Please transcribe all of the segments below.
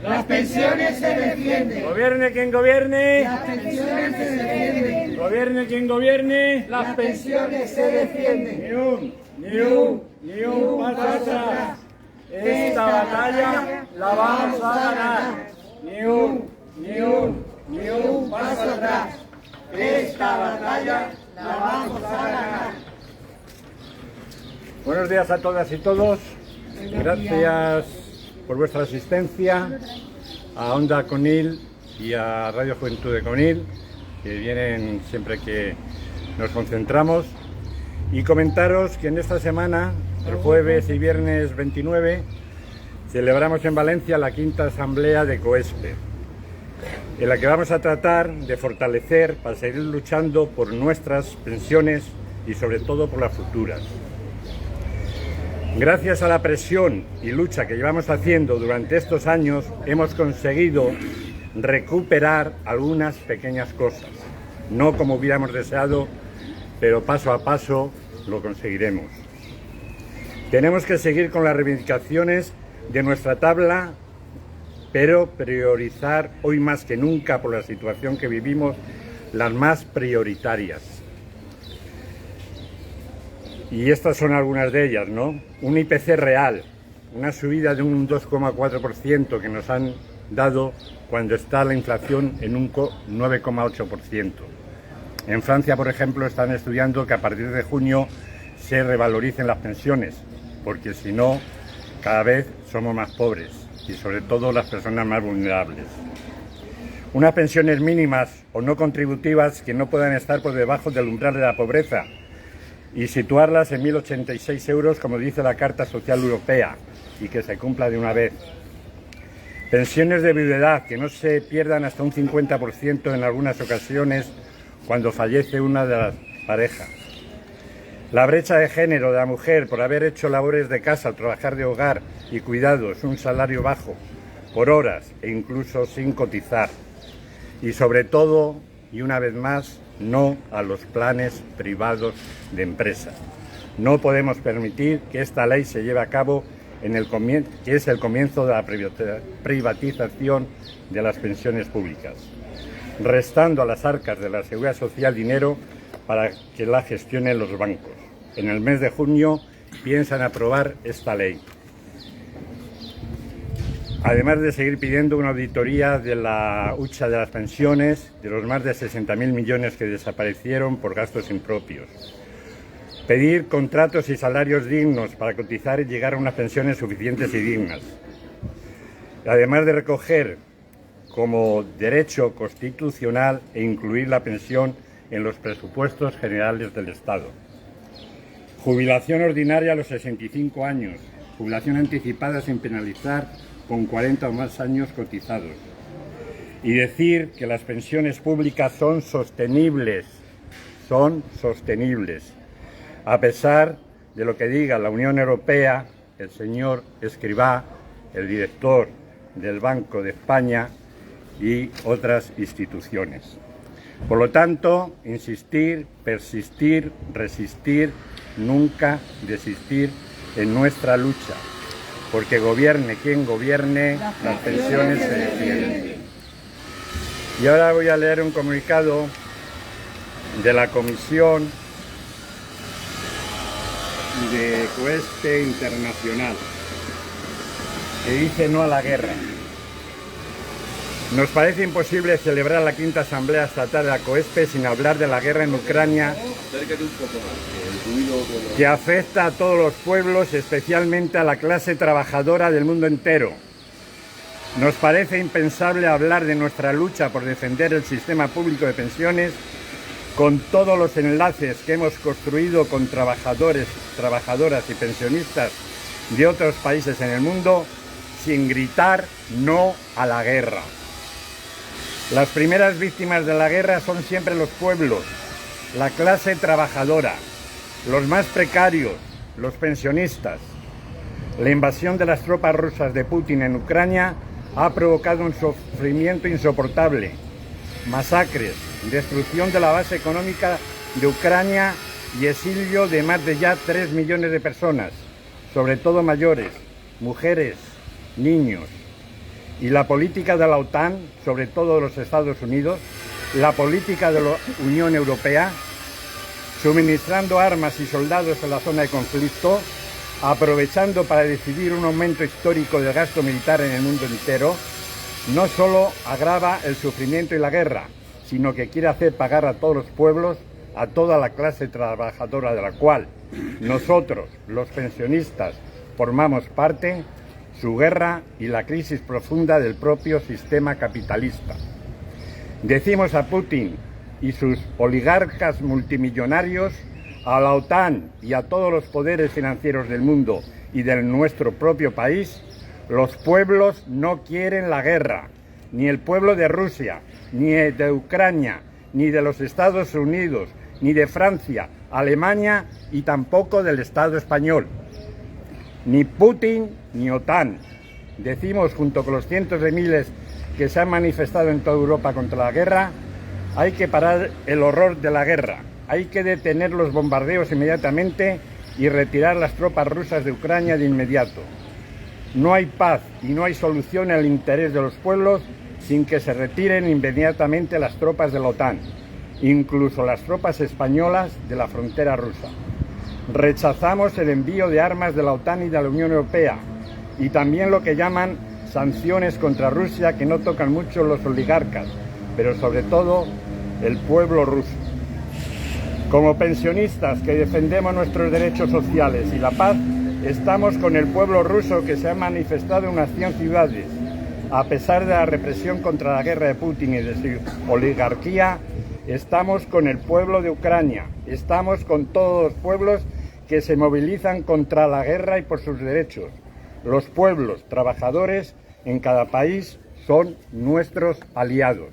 Las pensiones se defienden. Gobierne quien gobierne. Las pensiones se defienden. Gobierne quien gobierne. Las pensiones se defienden. Ni un paso atrás. Esta batalla la vamos a ganar. Ni un paso atrás. Esta batalla la vamos a ganar. Buenos días a todas y todos. Gracias por vuestra asistencia a Onda Conil y a Radio Juventud de Conil, que vienen siempre que nos concentramos, y comentaros que en esta semana, el jueves y viernes 29, celebramos en Valencia la 5ª Asamblea de COESPE, en la que vamos a tratar de fortalecer para seguir luchando por nuestras pensiones y sobre todo por las futuras. Gracias a la presión y lucha que llevamos haciendo durante estos años, hemos conseguido recuperar algunas pequeñas cosas. No como hubiéramos deseado, pero paso a paso lo conseguiremos. Tenemos que seguir con las reivindicaciones de nuestra tabla, pero priorizar hoy más que nunca por la situación que vivimos las más prioritarias. Y estas son algunas de ellas, ¿no? Un IPC real, una subida de un 2,4% que nos han dado cuando está la inflación en un 9,8%. En Francia, por ejemplo, están estudiando que a partir de junio se revaloricen las pensiones, porque si no, cada vez somos más pobres y sobre todo las personas más vulnerables. Unas pensiones mínimas o no contributivas que no puedan estar por debajo del umbral de la pobreza, y situarlas en 1.086 euros, como dice la Carta Social Europea, y que se cumpla de una vez. Pensiones de viudedad que no se pierdan hasta un 50% en algunas ocasiones cuando fallece una de las parejas. La brecha de género de la mujer por haber hecho labores de casa, trabajar de hogar y cuidados, un salario bajo, por horas e incluso sin cotizar. Y sobre todo, y una vez más, no a los planes privados de empresa. No podemos permitir que esta ley se lleve a cabo que es el comienzo de la privatización de las pensiones públicas, restando a las arcas de la Seguridad Social dinero para que la gestionen los bancos. En el mes de junio piensan aprobar esta ley, además de seguir pidiendo una auditoría de la hucha de las pensiones, de los más de 60.000 millones que desaparecieron por gastos impropios. Pedir contratos y salarios dignos para cotizar y llegar a unas pensiones suficientes y dignas. Además de recoger como derecho constitucional e incluir la pensión en los presupuestos generales del Estado. Jubilación ordinaria a los 65 años. Jubilación anticipada sin penalizar con 40 o más años cotizados. Y decir que las pensiones públicas son sostenibles, a pesar de lo que diga la Unión Europea, el señor Escrivá, el director del Banco de España y otras instituciones. Por lo tanto, insistir, persistir, resistir, nunca desistir en nuestra lucha. Porque gobierne quien gobierne, las pensiones se defienden. Y ahora voy a leer un comunicado de la Comisión de COESPE Internacional, que dice no a la guerra. Nos parece imposible celebrar la 5ª Asamblea Estatal de la COESPE sin hablar de la guerra en Ucrania, que afecta a todos los pueblos, especialmente a la clase trabajadora del mundo entero. Nos parece impensable hablar de nuestra lucha por defender el sistema público de pensiones con todos los enlaces que hemos construido con trabajadores, trabajadoras y pensionistas de otros países en el mundo, sin gritar no a la guerra. Las primeras víctimas de la guerra son siempre los pueblos, la clase trabajadora, los más precarios, los pensionistas. La invasión de las tropas rusas de Putin en Ucrania ha provocado un sufrimiento insoportable, masacres, destrucción de la base económica de Ucrania y exilio de más de ya 3 millones de personas, sobre todo mayores, mujeres, niños. y la política de la OTAN, sobre todo de los Estados Unidos, la política de la Unión Europea, suministrando armas y soldados en la zona de conflicto, aprovechando para decidir un aumento histórico del gasto militar en el mundo entero, no solo agrava el sufrimiento y la guerra, sino que quiere hacer pagar a todos los pueblos, a toda la clase trabajadora de la cual nosotros, los pensionistas, formamos parte, su guerra y la crisis profunda del propio sistema capitalista. Decimos a Putin y sus oligarcas multimillonarios, a la OTAN y a todos los poderes financieros del mundo y de nuestro propio país: los pueblos no quieren la guerra, ni el pueblo de Rusia, ni de Ucrania, ni de los Estados Unidos, ni de Francia, Alemania y tampoco del Estado español. Ni Putin ni OTAN. Decimos, junto con los cientos de miles que se han manifestado en toda Europa contra la guerra, hay que parar el horror de la guerra, hay que detener los bombardeos inmediatamente y retirar las tropas rusas de Ucrania de inmediato. No hay paz y no hay solución al interés de los pueblos sin que se retiren inmediatamente las tropas de la OTAN, incluso las tropas españolas de la frontera rusa. Rechazamos el envío de armas de la OTAN y de la Unión Europea, y también lo que llaman sanciones contra Rusia, que no tocan mucho los oligarcas, pero sobre todo el pueblo ruso. Como pensionistas que defendemos nuestros derechos sociales y la paz, estamos con el pueblo ruso, que se ha manifestado en unas 100 ciudades. A pesar de la represión contra la guerra de Putin y de su oligarquía, estamos con el pueblo de Ucrania, estamos con todos los pueblos que se movilizan contra la guerra y por sus derechos. Los pueblos trabajadores en cada país son nuestros aliados.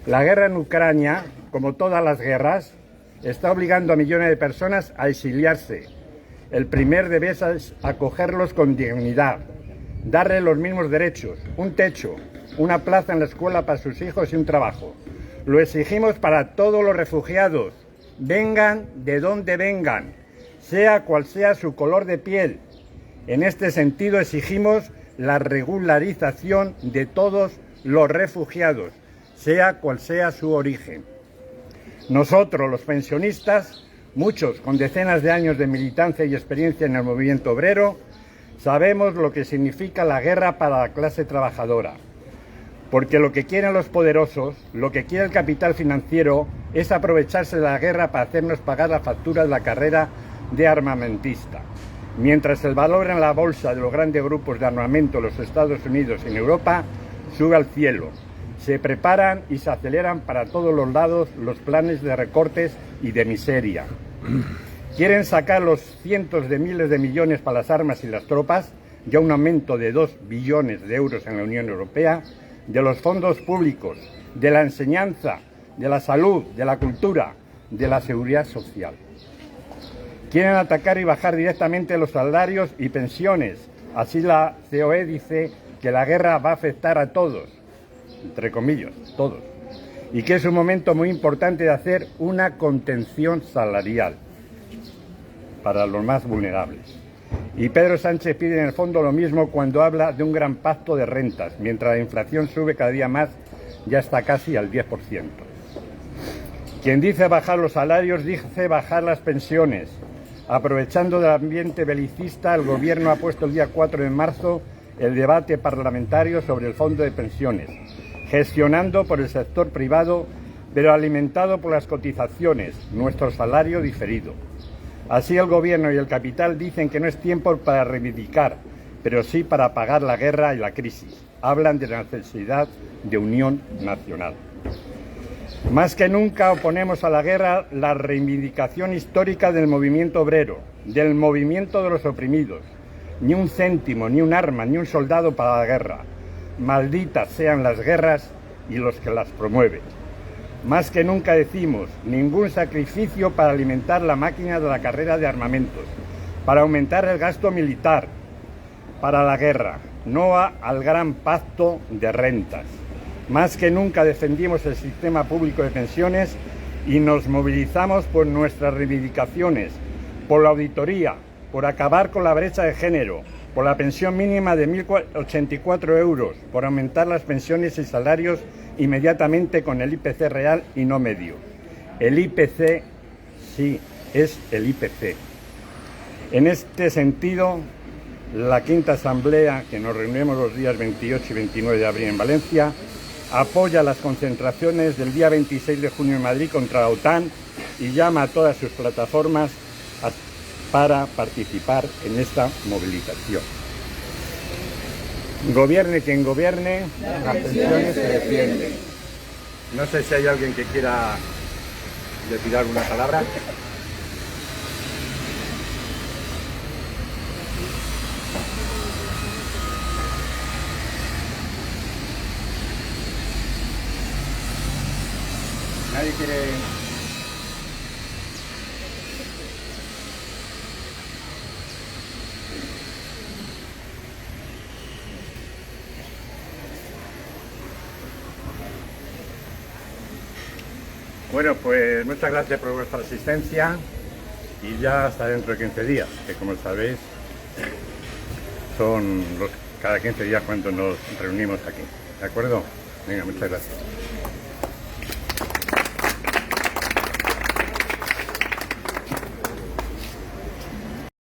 La guerra en Ucrania, como todas las guerras, está obligando a millones de personas a exiliarse. El primer deber es acogerlos con dignidad, darles los mismos derechos, un techo, una plaza en la escuela para sus hijos y un trabajo. Lo exigimos para todos los refugiados, vengan de donde vengan, sea cual sea su color de piel. En este sentido exigimos la regularización de todos los refugiados, sea cual sea su origen. Nosotros, los pensionistas, muchos con decenas de años de militancia y experiencia en el movimiento obrero, sabemos lo que significa la guerra para la clase trabajadora. Porque lo que quieren los poderosos, lo que quiere el capital financiero, es aprovecharse de la guerra para hacernos pagar la factura de la carrera de armamentista. Mientras el valor en la bolsa de los grandes grupos de armamento en los Estados Unidos y en Europa sube al cielo. Se preparan y se aceleran para todos los lados los planes de recortes y de miseria. Quieren sacar los cientos de miles de millones para las armas y las tropas, ya un aumento de 2 billones de euros en la Unión Europea, de los fondos públicos, de la enseñanza, de la salud, de la cultura, de la seguridad social. Quieren atacar y bajar directamente los salarios y pensiones. Así la COE dice que la guerra va a afectar a todos, entre comillas, todos, y que es un momento muy importante de hacer una contención salarial para los más vulnerables. Y Pedro Sánchez pide en el fondo lo mismo cuando habla de un gran pacto de rentas, mientras la inflación sube cada día más, ya está casi al 10%. Quien dice bajar los salarios, dice bajar las pensiones. Aprovechando del ambiente belicista, el Gobierno ha puesto el día 4 de marzo el debate parlamentario sobre el fondo de pensiones, gestionando por el sector privado, pero alimentado por las cotizaciones, nuestro salario diferido. Así el Gobierno y el capital dicen que no es tiempo para reivindicar, pero sí para pagar la guerra y la crisis. Hablan de la necesidad de unión nacional. Más que nunca oponemos a la guerra la reivindicación histórica del movimiento obrero, del movimiento de los oprimidos. Ni un céntimo, ni un arma, ni un soldado para la guerra. Malditas sean las guerras y los que las promueven. Más que nunca decimos, ningún sacrificio para alimentar la máquina de la carrera de armamentos, para aumentar el gasto militar, para la guerra, no al gran pacto de rentas. Más que nunca defendimos el sistema público de pensiones y nos movilizamos por nuestras reivindicaciones, por la auditoría, por acabar con la brecha de género, por la pensión mínima de 1.084 euros, por aumentar las pensiones y salarios inmediatamente con el IPC real y no medio. El IPC, sí, es el IPC. En este sentido, la quinta asamblea, que nos reunimos los días 28 y 29 de abril en Valencia, apoya las concentraciones del día 26 de junio en Madrid contra la OTAN y llama a todas sus plataformas para participar en esta movilización. Gobierne quien gobierne, las pensiones se defienden. No sé si hay alguien que quiera decir alguna palabra. Nadie quiere. Bueno, pues muchas gracias por vuestra asistencia y ya hasta dentro de 15 días, que como sabéis son cada 15 días cuando nos reunimos aquí. ¿De acuerdo? Venga, muchas gracias.